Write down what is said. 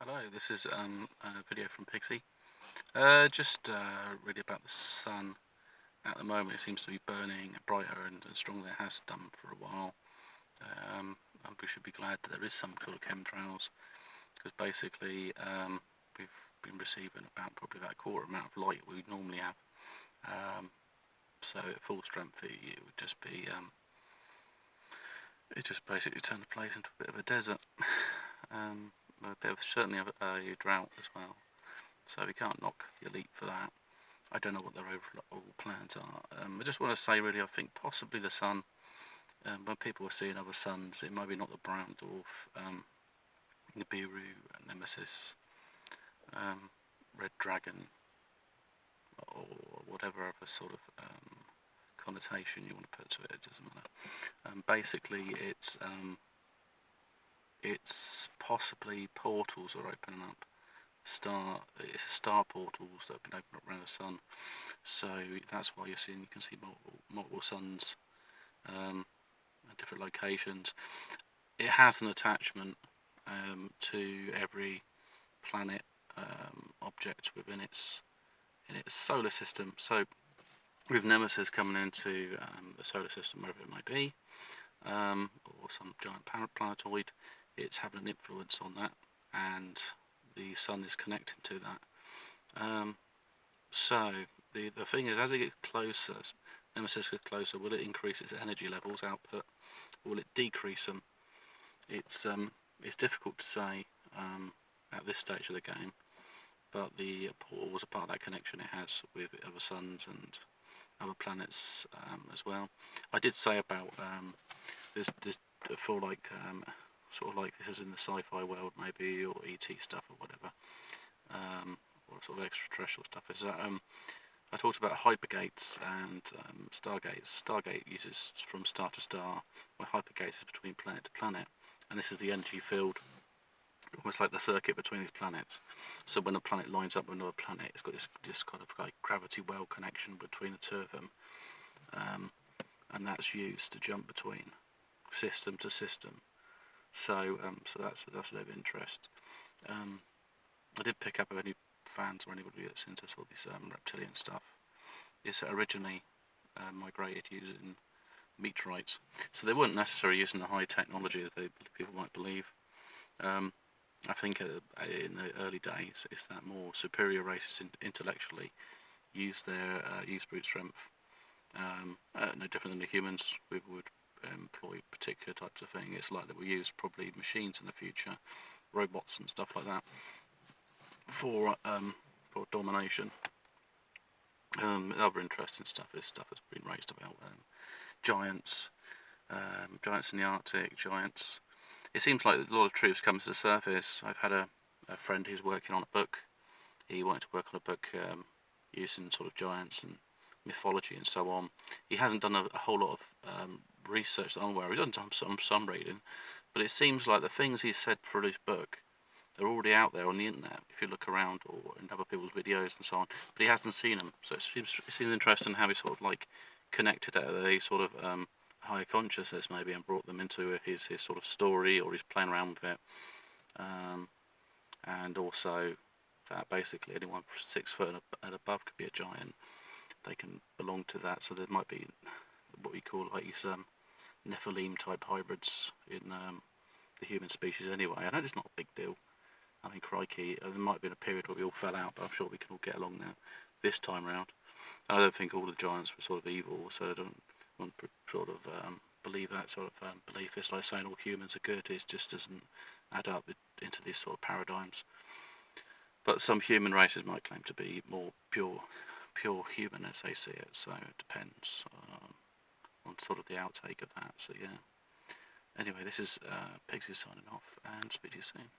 Hello, this is a video from Pixie. Just really about the sun. At the moment it seems to be burning brighter and stronger than it has done for a while. And we should be glad that there is some sort of chemtrails, because basically we've been receiving probably about a quarter amount of light we normally have. So at full strength it would just be it just basically turned the place into a bit of a desert. A bit of certainly a drought as well. So we can't knock the elite for that. I don't know what their overall plans are. I just want to say, really, I think possibly the sun. When people are seeing other suns, it might be not the brown dwarf, Nibiru, Nemesis, Red Dragon, or whatever other sort of connotation you want to put to it. It doesn't matter. Basically, it's possibly portals are opening up. It's star portals that have been opened up around the sun, so that's why you can see multiple suns at different locations. It has an attachment to every planet object within its solar system. So with Nemesis coming into the solar system, wherever it might be, or some giant planetoid, it's having an influence on that, and the sun is connecting to that. So the thing is, as it gets closer, Nemesis gets closer, will it increase its energy levels, output, or will it decrease them? It's difficult to say at this stage of the game, but the portal was a part of that connection it has with other suns and other planets as well. I did say about this feel like sort of like this is in the sci-fi world maybe, or ET stuff or whatever, or sort of extraterrestrial stuff, is that I talked about hypergates and stargates. Stargate uses from star to star, where hypergates is between planet to planet, and this is the energy field, almost like the circuit between these planets. So when a planet lines up with another planet, it's got this kind of like gravity well connection between the two of them, and that's used to jump between system to system. So that's of interest. I did pick up any fans or anybody that's into sort of this reptilian stuff. It's originally migrated using meteorites, so they weren't necessarily using the high technology that people might believe. I think in the early days, it's that more superior races intellectually use brute strength. No different than the humans. We would employ particular types of thing. It's like that we use probably machines in the future, robots and stuff like that, for domination. Other interesting stuff is stuff that's been raised about giants, giants in the Arctic, giants. It seems like a lot of truths come to the surface. I've had a friend who's working on a book. He wanted to work on a book using sort of giants and mythology and so on. He hasn't done a whole lot of research that I'm aware of. He's done some reading, but it seems like the things he said for his book are already out there on the internet if you look around, or in other people's videos and so on, but he hasn't seen them. So it seems interesting how he sort of like connected at a sort of higher consciousness maybe, and brought them into his sort of story, or he's playing around with it, and also that basically anyone 6 foot and above could be a giant. They can belong to that, so there might be what we call like these Nephilim type hybrids in the human species anyway. I know it's not a big deal. I mean, crikey, there might have been a period where we all fell out, but I'm sure we can all get along now this time round. I don't think all the giants were sort of evil, so I don't want to sort of believe that sort of belief. It's like saying all humans are good. It just doesn't add up into these sort of paradigms. But some human races might claim to be more pure human as they see it, so it depends on sort of the outtake of that. So yeah. Anyway, this is Pixie signing off, and speak to you soon.